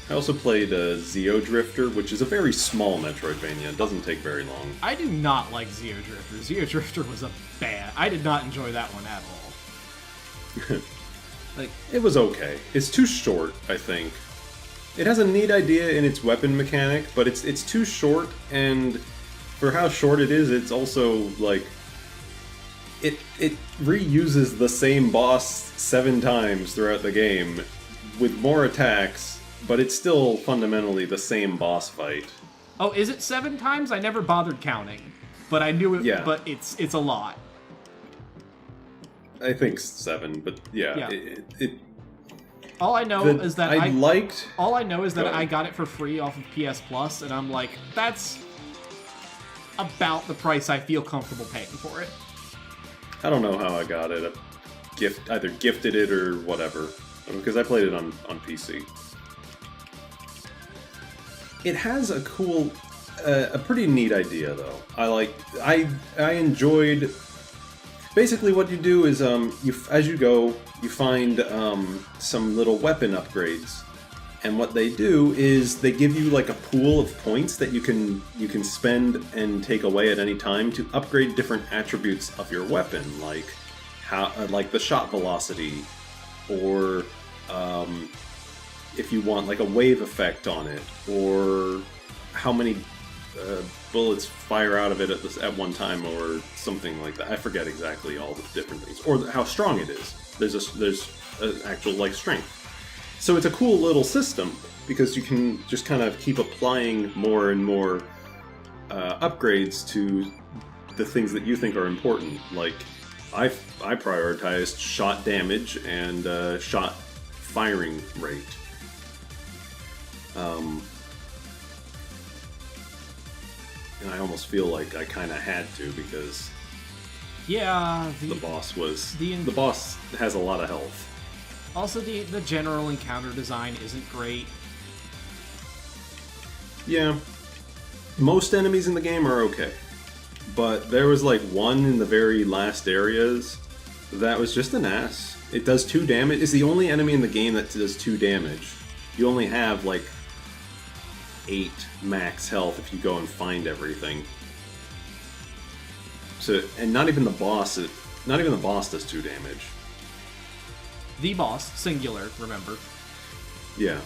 I also played Zeo Drifter, which is a very small Metroidvania. It doesn't take very long. I do not like Zeo Drifter. Zeo Drifter was a bad... I did not enjoy that one at all. Like, it was okay. It's too short, I think. It has a neat idea in its weapon mechanic, but it's too short, and for how short it is, it's also, like... It reuses the same boss 7 times throughout the game, with more attacks, but it's still fundamentally the same boss fight. oh, is it 7 times? I never bothered counting, but I knew it. Yeah. But it's a lot. I think 7, but yeah. All I know is that All I know is that I got it for free off of PS Plus, and I'm like, that's about the price I feel comfortable paying for it. I don't know how I got it. Either gifted it or whatever, because I played it on PC. It has a cool, a pretty neat idea though. I enjoyed. Basically, what you do is as you go, you find some little weapon upgrades, and what they do is they give you like a pool of points that you can spend and take away at any time to upgrade different attributes of your weapon, like like the shot velocity, or if you want like a wave effect on it, or how many bullets fire out of it at one time, or something like that. I forget exactly all the different things, or how strong it is. There's actual like strength. So it's a cool little system because you can just kind of keep applying more and more upgrades to the things that you think are important. Like I prioritized shot damage and shot firing rate. And I almost feel like I kind of had to because the boss has a lot of health. Also, the general encounter design isn't great. Yeah, most enemies in the game are okay, but there was like one in the very last areas that was just an ass. It does 2 damage. It's the only enemy in the game that does 2 damage. You only have like 8 max health if you go and find everything. So, and not even the boss does 2 damage. The boss, singular, remember. Yeah.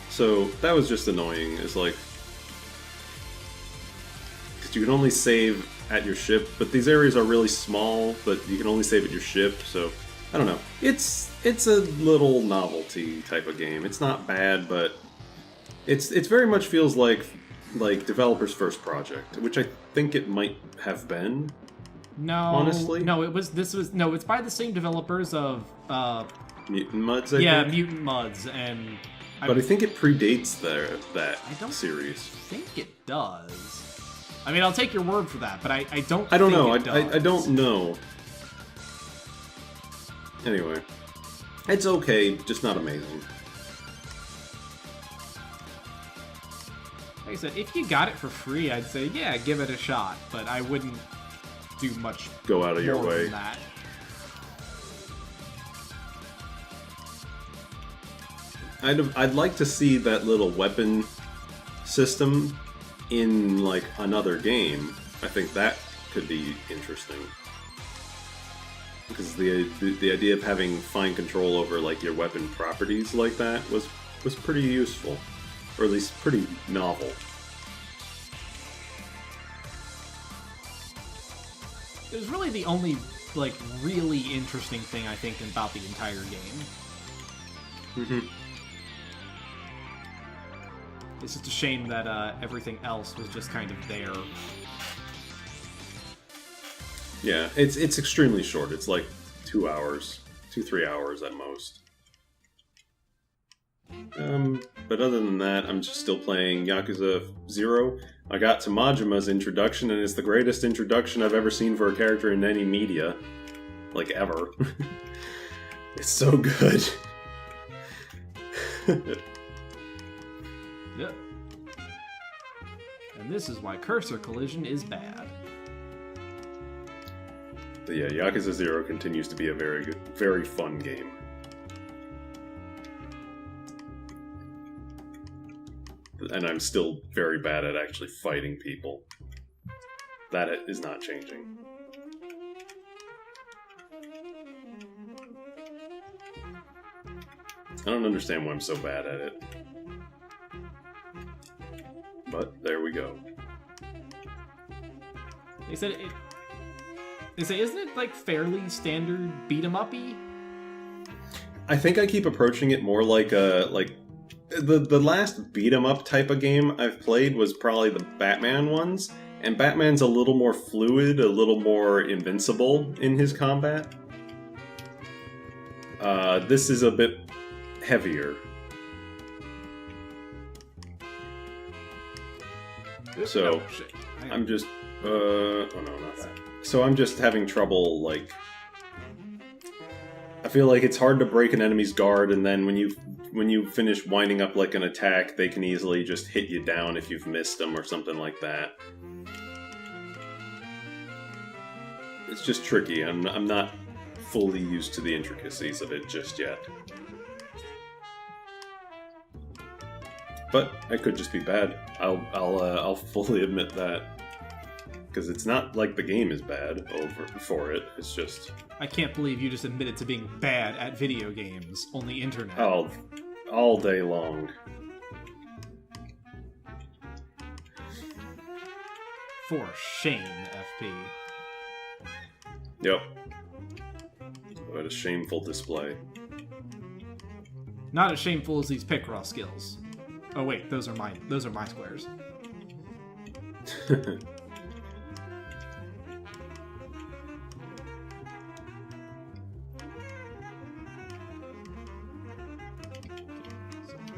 So that was just annoying. It's like, because you can only save at your ship, but these areas are really small, but you can only save at your ship. So I don't know. It's a little novelty type of game. It's not bad, but it's very much feels like developer's first project, which I think it might have been. No, honestly, no. It's by the same developers of Mutant Muds. I think. Mutant Muds, and but I think it predates that series. I think it does. I mean, I'll take your word for that, but I don't. I don't know. I I don't know. Anyway, it's okay, just not amazing. Like I said, if you got it for free, I'd say yeah, give it a shot, but I wouldn't do much. Go out of your way. Than that. I'd like to see that little weapon system in like another game. I think that could be interesting because the idea of having fine control over like your weapon properties like that was pretty useful, or at least pretty novel. It was really the only like really interesting thing I think about the entire game. Mm-hmm. It's just a shame that everything else was just kind of there. Yeah, it's extremely short. It's like 2 hours, 2-3 hours at most. But other than that, I'm just still playing Yakuza 0. I got to Majima's introduction, and it's the greatest introduction I've ever seen for a character in any media. Like, ever. It's so good. Yep. And this is why cursor collision is bad. But yeah, Yakuza 0 continues to be a very good, very fun game. and I'm still very bad at actually fighting people. That is not changing. I don't understand why I'm so bad at it. But there we go. They say, isn't it like fairly standard beat 'em up-y? I think I keep approaching it more like the last beat 'em up type of game I've played was probably the Batman ones, and Batman's a little more fluid, a little more invincible in his combat. This is a bit heavier. So, I'm just... oh no, not that. So I'm just having trouble, like... I feel like it's hard to break an enemy's guard, and then when you finish winding up like an attack, they can easily just hit you down if you've missed them or something like that. It's just tricky. I'm not fully used to the intricacies of it just yet. But I could just be bad. I'll fully admit that, because it's not like the game is bad for it. It's just I can't believe you just admitted to being bad at video games on the internet. All day long. For shame, FP. Yep. What a shameful display. Not as shameful as these Picross skills. Oh wait, those are mine. Those are my squares. So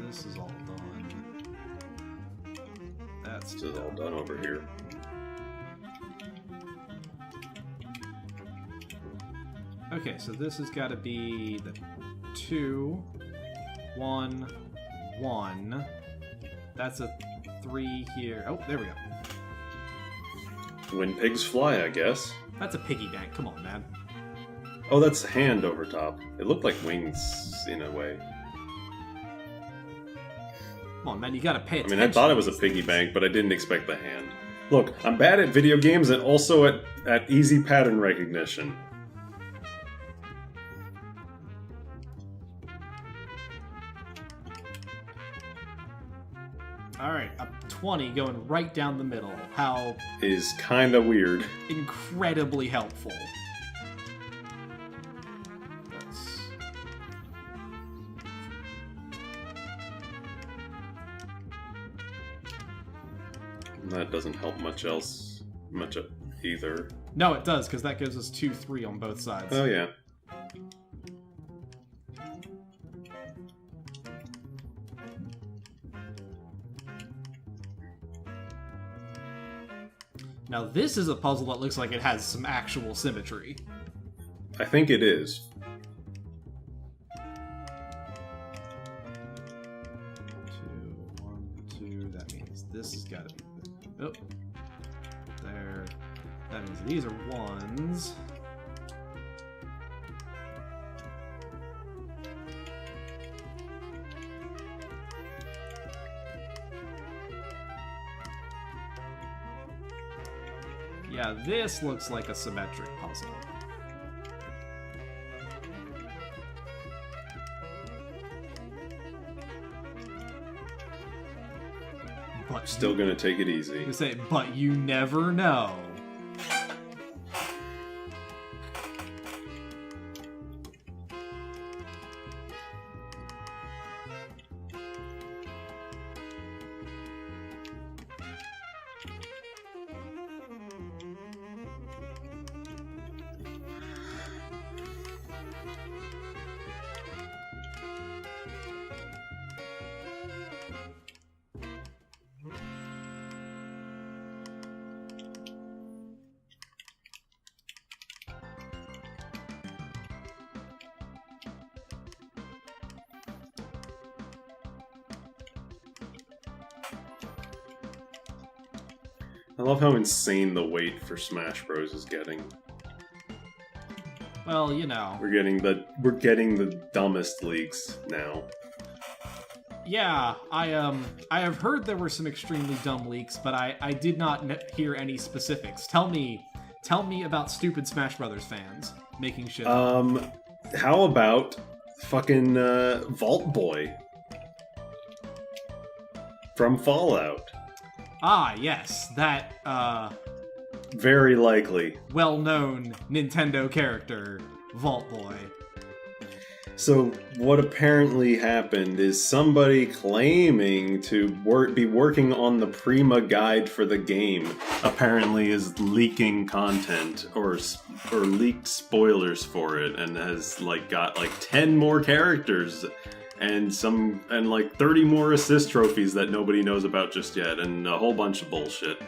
this is all done. That's just all done over here. Okay, so this has got to be the 2, 1, 1. That's a 3 here. Oh, there we go. When pigs fly, I guess. That's a piggy bank. Come on, man. Oh, that's hand over top. It looked like wings in a way. Come on, man. You gotta pay attention. I mean, I thought it was a piggy bank, but I didn't expect the hand. Look, I'm bad at video games and also at easy pattern recognition. Alright, a 20 going right down the middle. How... is kinda weird. Incredibly helpful. That's... That doesn't help much either. No, it does, because that gives us 2, 3 on both sides. Oh, yeah. Now this is a puzzle that looks like it has some actual symmetry. I think it is. 2, 1, 2. That means this has got to be... Oh. There. That means these are 1s. Yeah, this looks like a symmetric puzzle. But still gonna take it easy. I say, but you never know. I love how insane the weight for Smash Bros is getting. Well, you know. We're getting the dumbest leaks now. Yeah, I have heard there were some extremely dumb leaks, but I did not hear any specifics. Tell me about stupid Smash Brothers fans making shit up. How about fucking Vault Boy from Fallout? Ah, yes, that very likely well-known Nintendo character, Vault Boy. So what apparently happened is somebody claiming to be working on the Prima guide for the game apparently is leaking content or leaked spoilers for it, and has like got like 10 more characters and like 30 more assist trophies that nobody knows about just yet, and a whole bunch of bullshit.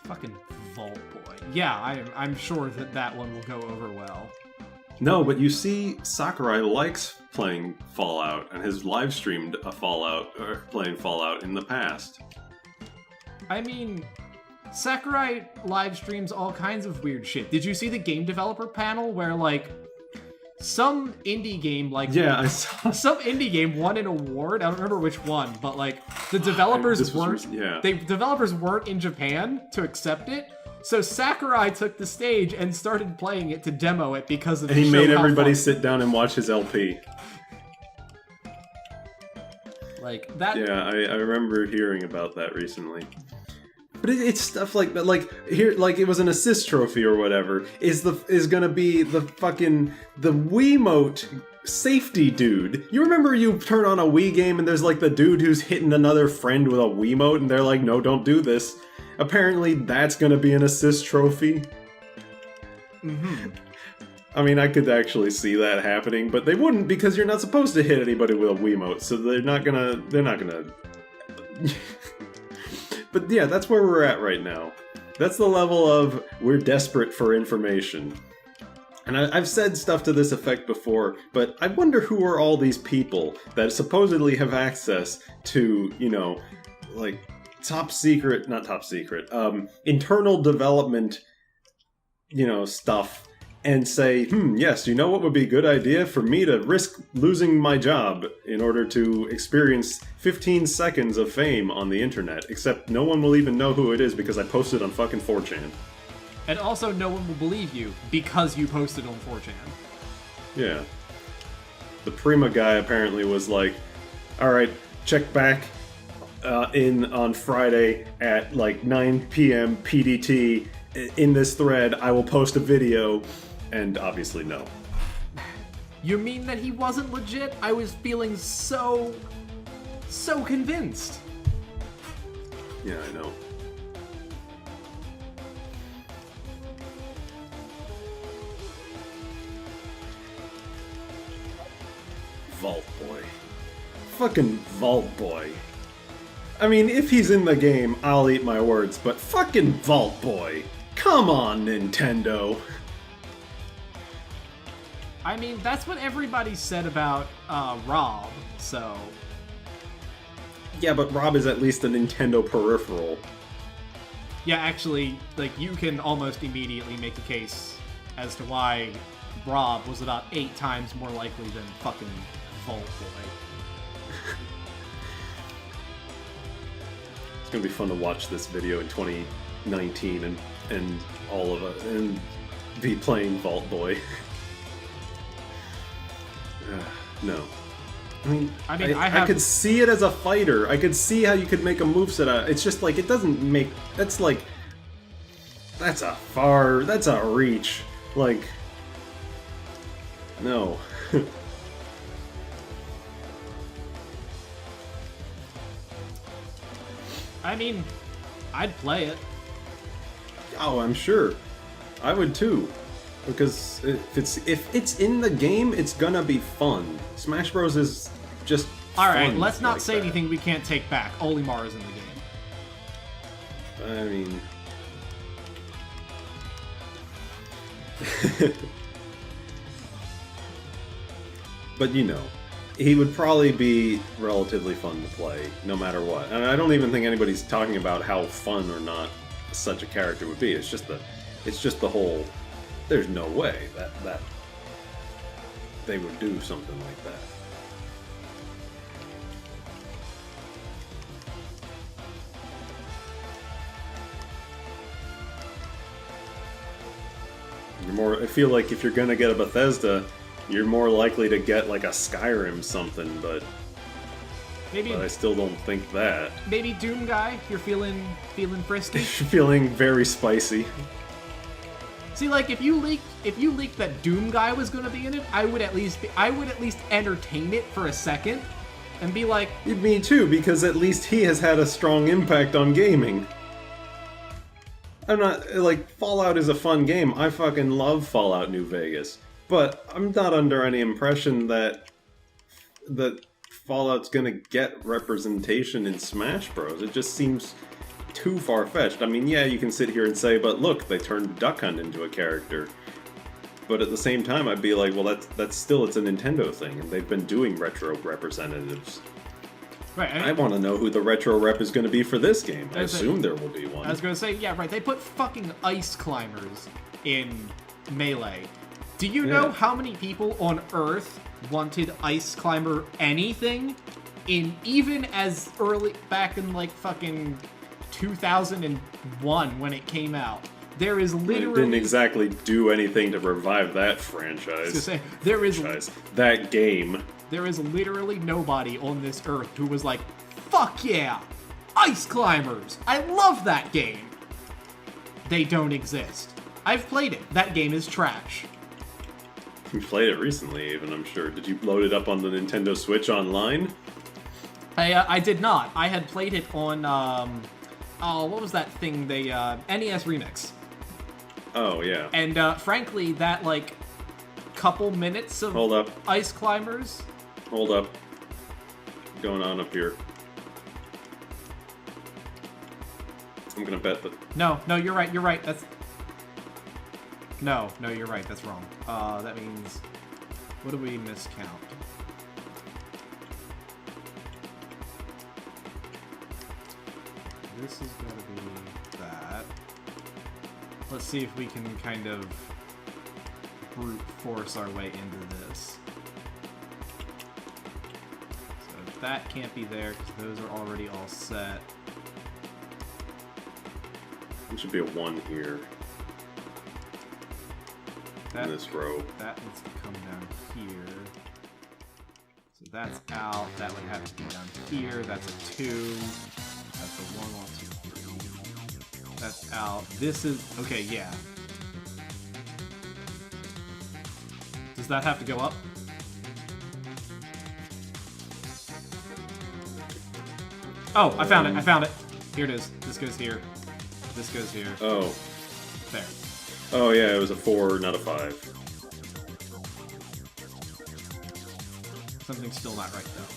Fucking Vault Boy. Yeah, I'm sure that one will go over well. No, but you see, Sakurai likes playing Fallout and has live streamed playing Fallout in the past. I mean, Sakurai live streams all kinds of weird shit. Did you see the game developer panel where like some indie game I saw some indie game won an award? I don't remember which one, but like the developers developers weren't in Japan to accept it. So Sakurai took the stage and started playing it to demo it because of. And he made everybody sit down and watch his LP. Like that. Yeah, I remember hearing about that recently. But it's stuff like that. Like here, like it was an assist trophy or whatever. Is gonna be the Wiimote safety dude. You remember you turn on a Wii game and there's like the dude who's hitting another friend with a Wiimote, and they're like, "No, don't do this." Apparently, that's gonna be an assist trophy. Mm-hmm. I mean, I could actually see that happening, but they wouldn't because you're not supposed to hit anybody with a Wiimote, so they're not gonna. But yeah, that's where we're at right now. That's the level of we're desperate for information. And I've said stuff to this effect before, but I wonder who are all these people that supposedly have access to, like internal development, stuff, and say, yes, you know what would be a good idea for me to risk losing my job in order to experience 15 seconds of fame on the internet, except no one will even know who it is because I posted on fucking 4chan. And also no one will believe you because you posted on 4chan. Yeah. The Prima guy apparently was like, alright, check back in on Friday at like 9 p.m. PDT. In this thread, I will post a video. And obviously no. You mean that he wasn't legit? I was feeling so convinced. Yeah, I know. Vault Boy. Fucking Vault Boy. I mean, if he's in the game, I'll eat my words, but fucking Vault Boy. Come on, Nintendo. I mean, that's what everybody said about Rob, so... Yeah, but Rob is at least a Nintendo peripheral. Yeah, actually, like, you can almost immediately make a case as to why Rob was about 8 times more likely than fucking Vault Boy. It's gonna be fun to watch this video in 2019 and all of it, and be playing Vault Boy. No. I could see it as a fighter. I could see how you could make a moveset out. It's just like, it doesn't make... That's like... That's a reach. Like... No. I mean, I'd play it. Oh, I'm sure. I would too. Because if it's in the game, it's gonna be fun. Smash Bros. Is just Alright, let's not say anything we can't take back. Olimar is in the game. I mean... But he would probably be relatively fun to play, no matter what. And I don't even think anybody's talking about how fun or not such a character would be. It's just the whole... There's no way that they would do something like that. I feel like if you're gonna get a Bethesda, you're more likely to get like a Skyrim something, but I still don't think that. Maybe Doom guy, you're feeling frisky. Feeling very spicy. See, like if you leaked that Doom guy was gonna be in it, I would at least entertain it for a second, and be like, me too, because at least he has had a strong impact on gaming. I'm not, like, Fallout is a fun game. I fucking love Fallout New Vegas. But I'm not under any impression that Fallout's gonna get representation in Smash Bros. It just seems too far-fetched. I mean, yeah, you can sit here and say, but look, they turned Duck Hunt into a character. But at the same time, I'd be like, well, it's still a Nintendo thing, and they've been doing retro representatives. Right, I want to know who the retro rep is going to be for this game. I assume there will be one. I was going to say, yeah, right. They put fucking ice climbers in Melee. Do you know how many people on Earth wanted ice climber anything even as early back in like fucking 2001 when it came out? There is literally... It didn't exactly do anything to revive that franchise. I was going to say, that game. There is literally nobody on this earth who was like, fuck yeah, ice climbers. I love that game. They don't exist. I've played it. That game is trash. You played it recently, even, I'm sure. Did you load it up on the Nintendo Switch online? I did not. I had played it on, what was that thing? NES Remix. Oh, yeah. And, frankly, that, like, couple minutes of Hold up. ice climbers... Hold up. What's going on up here? I'm gonna bet that... No, you're right, that's... No, you're right, that's wrong. That means... What do we miscount? This is gonna be that. Let's see if we can kind of brute force our way into this. So that can't be there because those are already all set. There should be a 1 here. In this row. That needs to come down here. So that's out. That would have to be down here. That's a 2. That's a 1, 2, 3. That's out. This is... Okay, yeah. Does that have to go up? Oh, I found it. Here it is. This goes here. This goes here. Oh. There. Oh, yeah, it was a 4, not a 5. Something's still not right, though.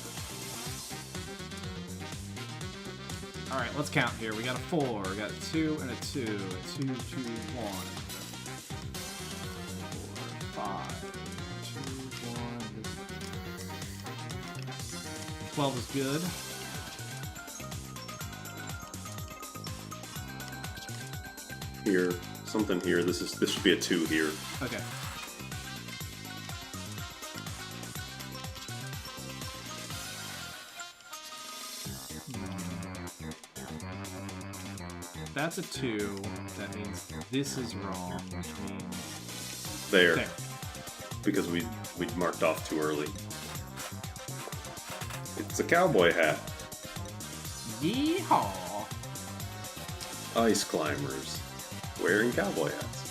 Alright, let's count here. We got a 4, we got a 2 and a 2. A 2, 2, 1. 4, 5. 2, 1. 12 is good. Here. Something here. This should be a 2 here. Okay. That's a 2. That means this is wrong, which means... There. Because we marked off too early. It's a cowboy hat. Yeehaw! Ice climbers. Wearing cowboy hats.